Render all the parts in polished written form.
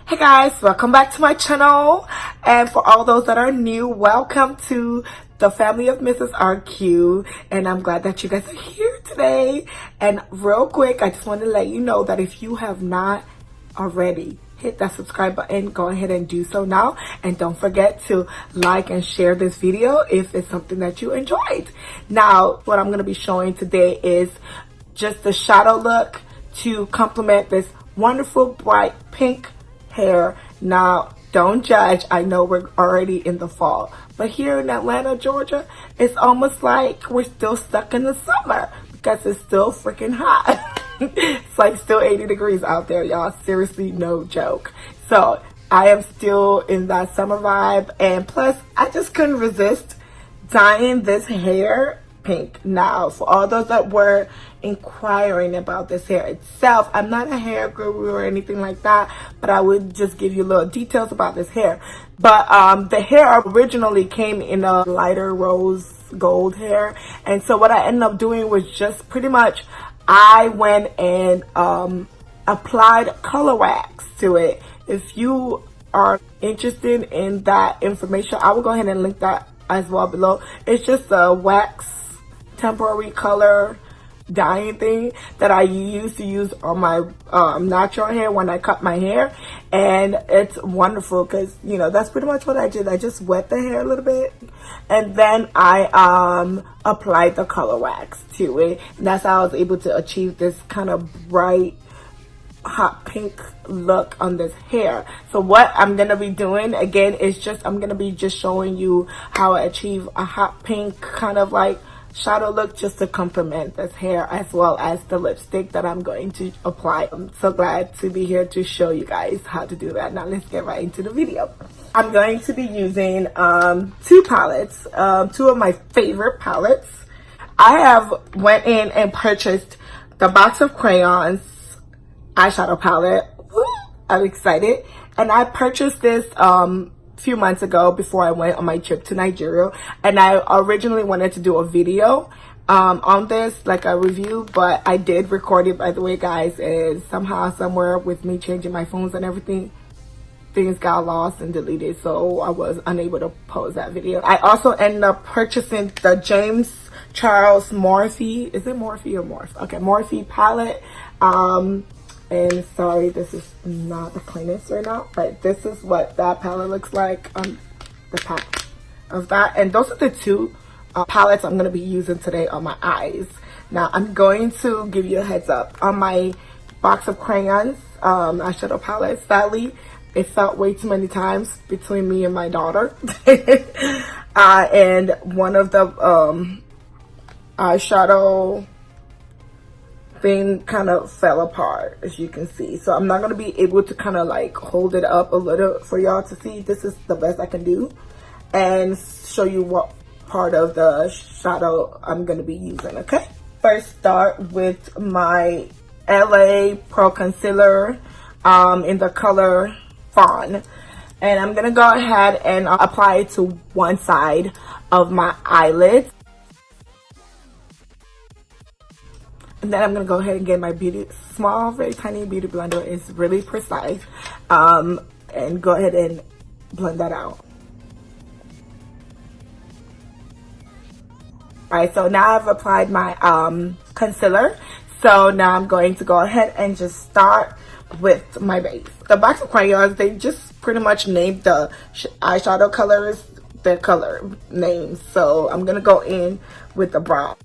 Hey guys, welcome back to my channel, and for all those that are new, welcome to the family of Mrs. RQ, and I'm glad that you guys are here today. And real quick, I just want to let you know that if you have not already hit that subscribe button, go ahead and do so now, and don't forget to like and share this video if it's something that you enjoyed. Now, what I'm going to be showing today is just the shadow look to complement this wonderful bright pink hair. Now, don't judge. I know we're already in the fall, but here in Atlanta, Georgia, it's almost like we're still stuck in the summer because it's still freaking hot. It's like still 80 degrees out there, y'all. Seriously, no joke. So I am still in that summer vibe, and plus I just couldn't resist dyeing this hair pink. Now, for all those that were inquiring about this hair itself, I'm not a hair guru or anything like that, but I would just give you little details about this hair. But the hair originally came in a lighter rose gold hair, and so what I ended up doing was just pretty much I went and applied color wax to it. If you are interested in that information, I will go ahead and link that as well below. It's just a wax temporary color dyeing thing that I used to use on my natural hair when I cut my hair, and it's wonderful because, you know, that's pretty much what I did. I just wet the hair a little bit, and then I applied the color wax to it, and that's how I was able to achieve this kind of bright hot pink look on this hair. So what I'm gonna be doing again is just I'm gonna be just showing you how I achieve a hot pink kind of like shadow look just to complement this hair, as well as the lipstick that I'm going to apply. I'm so glad to be here to show you guys how to do that. Now let's get right into the video. I'm going to be using two palettes, two of my favorite palettes. I have went in and purchased the box of crayons eyeshadow palette. Woo, I'm excited. And I purchased this few months ago before I went on my trip to Nigeria, and I originally wanted to do a video on this, like a review, but I did record it, by the way, guys, and somehow somewhere with me changing my phones and everything, things got lost and deleted, so I was unable to post that video. I also ended up purchasing the James Charles Morphe, is it Morphe or Morphe? Okay, Morphe palette. And sorry, this is not the cleanest right now, but this is what that palette looks like on the pack of that. And those are the two palettes I'm going to be using today on my eyes. Now, I'm going to give you a heads up on my box of crayons eyeshadow palette. Sadly, it felt way too many times between me and my daughter. And one of the eyeshadow thing kind of fell apart, as you can see, so I'm not going to be able to kind of like hold it up a little for y'all to see. This is the best I can do and show you what part of the shadow I'm going to be using. Okay, first start with my LA Pro Concealer in the color Fawn, and I'm going to go ahead and apply it to one side of my eyelids. And then I'm going to go ahead and get my small, very tiny beauty blender. It's really precise. And go ahead and blend that out. Alright, so now I've applied my concealer. So now I'm going to go ahead and just start with my base. The box of crayons, they just pretty much named the eyeshadow colors, their color names. So I'm going to go in with the brown.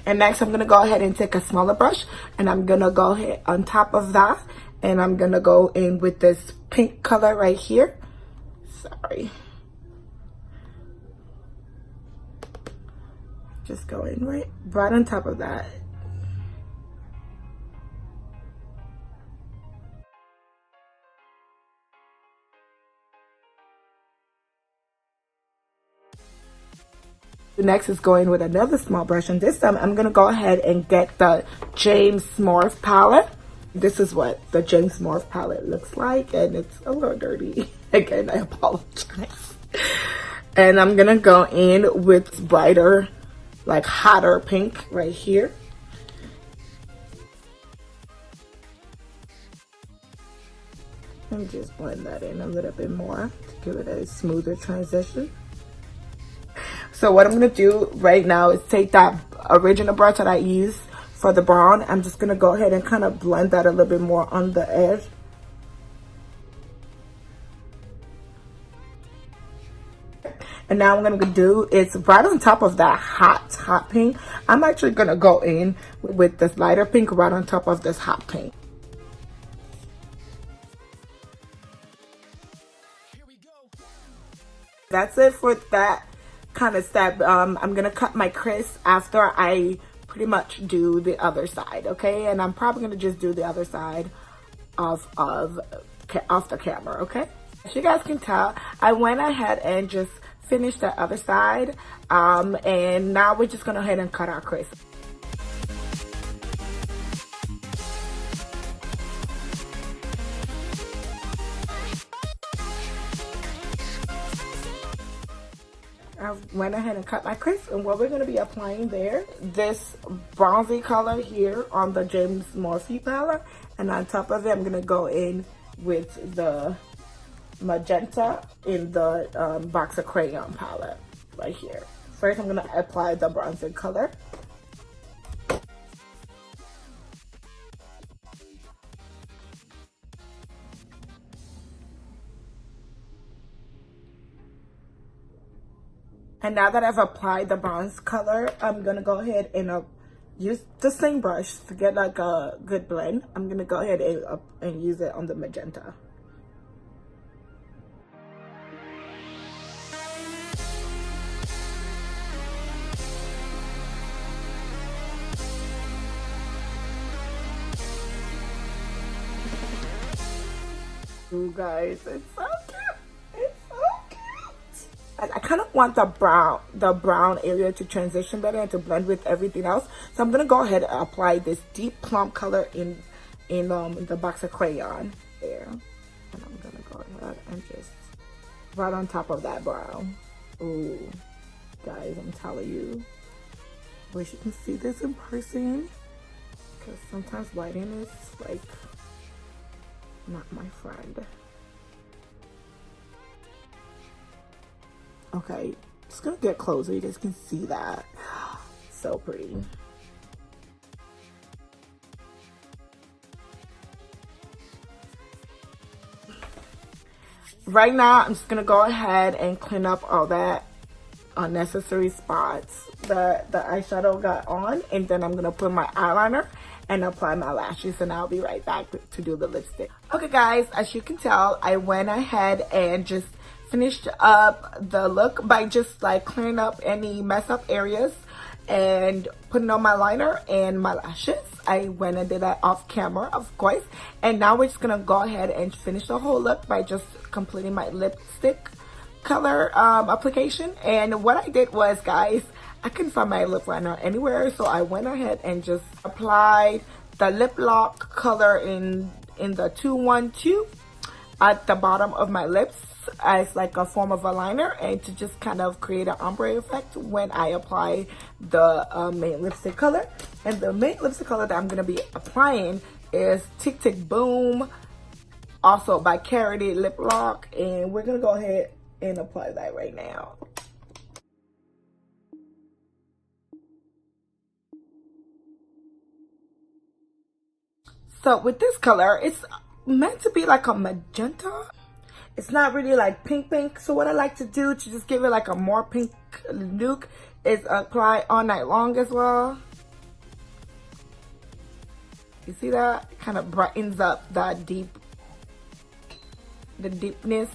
And next I'm going to go ahead and take a smaller brush, and I'm going to go ahead on top of that, and I'm going to go in with this pink color right here. Sorry. Just go in right on top of that. Next is going with another small brush, and this time I'm going to go ahead and get the James Morphe palette. This is what the James Morphe palette looks like, and it's a little dirty. Again, I apologize. And I'm gonna go in with brighter, like hotter pink right here. And just blend that in a little bit more to give it a smoother transition. So what I'm gonna do right now is take that original brush that I used for the brown. I'm just gonna go ahead and kind of blend that a little bit more on the edge. And now what I'm gonna do is right on top of that hot pink, I'm actually gonna go in with this lighter pink right on top of this hot pink. That's it for that kind of step. I'm gonna cut my crease after I pretty much do the other side, okay? And I'm probably gonna just do the other side off the camera, okay? As you guys can tell, I went ahead and just finished the other side, and now we're just gonna go ahead and cut our crease. I went ahead and cut my crease, and what we're going to be applying there, this bronzy color here on the James Morphe palette, and on top of it I'm going to go in with the magenta in the box of crayon palette right here. First I'm going to apply the bronzy color. And now that I've applied the bronze color, I'm gonna go ahead and use the same brush to get like a good blend. I'm gonna go ahead and use it on the magenta. You guys, it's so cute. It's so cute. I kind of want the brown area to transition better and to blend with everything else. So I'm gonna go ahead and apply this deep plum color in the box of crayon there. And I'm gonna go ahead and just right on top of that brown. Ooh, guys, I'm telling you. Wish you can see this in person, because sometimes lighting is like not my friend. Okay, just gonna get closer. You guys can see that. So pretty. Right now, I'm just gonna go ahead and clean up all that unnecessary spots that the eyeshadow got on, and then I'm gonna put my eyeliner and apply my lashes, and I'll be right back to do the lipstick. Okay guys, as you can tell, I went ahead and just finished up the look by just like clearing up any mess up areas and putting on my liner and my lashes. I went and did that off camera, of course, and now we're just gonna go ahead and finish the whole look by just completing my lipstick color application. And what I did was, guys, I couldn't find my lip liner anywhere, so I went ahead and just applied the lip lock color in the 212 at the bottom of my lips as like a form of a liner, and to just kind of create an ombre effect when I apply the main lipstick color. And the main lipstick color that I'm going to be applying is Tick Tick Boom, also by Carity Lip Lock, and we're going to go ahead and apply that right now. So with this color, it's meant to be like a magenta. It's not really like pink. So what I like to do to just give it like a more pink look is apply All Night Long as well. You see that? It kind of brightens up that the deepness.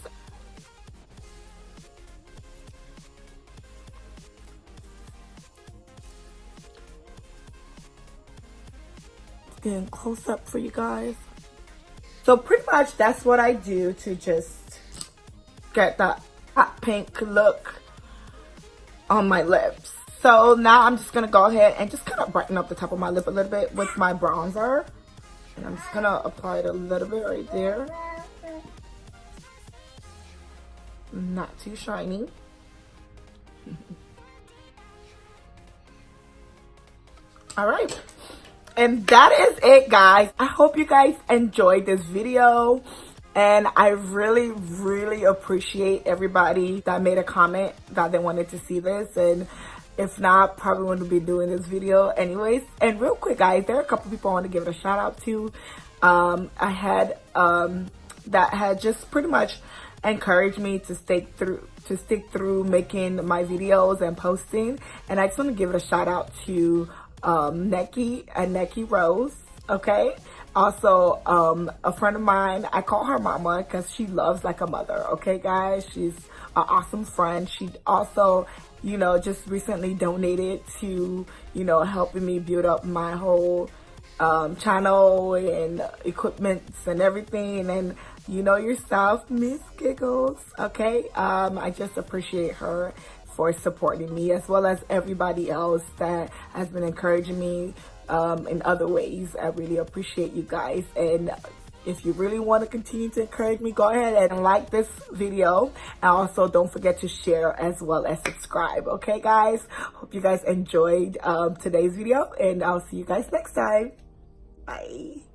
Getting close up for you guys. So pretty much that's what I do to just get that hot pink look on my lips. So now I'm just gonna go ahead and just kind of brighten up the top of my lip a little bit with my bronzer. And I'm just gonna apply it a little bit right there. Not too shiny. All right. And that is it, guys. I hope you guys enjoyed this video. And I really, really appreciate everybody that made a comment that they wanted to see this. And if not, probably wouldn't be doing this video anyways. And real quick, guys, there are a couple people I want to give it a shout out to. I had that had just pretty much encouraged me to stick through making my videos and posting. And I just want to give it a shout out to Neki and Neki Rose. Okay. Also, a friend of mine, I call her mama because she loves like a mother. Okay, guys, she's an awesome friend. She also, you know, just recently donated to, you know, helping me build up my whole channel and equipments and everything. And you know yourself, Miss Giggles. Okay, I just appreciate her for supporting me, as well as everybody else that has been encouraging me in other ways. I really appreciate you guys. And if you really want to continue to encourage me, go ahead and like this video. And also don't forget to share as well as subscribe. Okay, guys? Hope you guys enjoyed today's video, and I'll see you guys next time. Bye.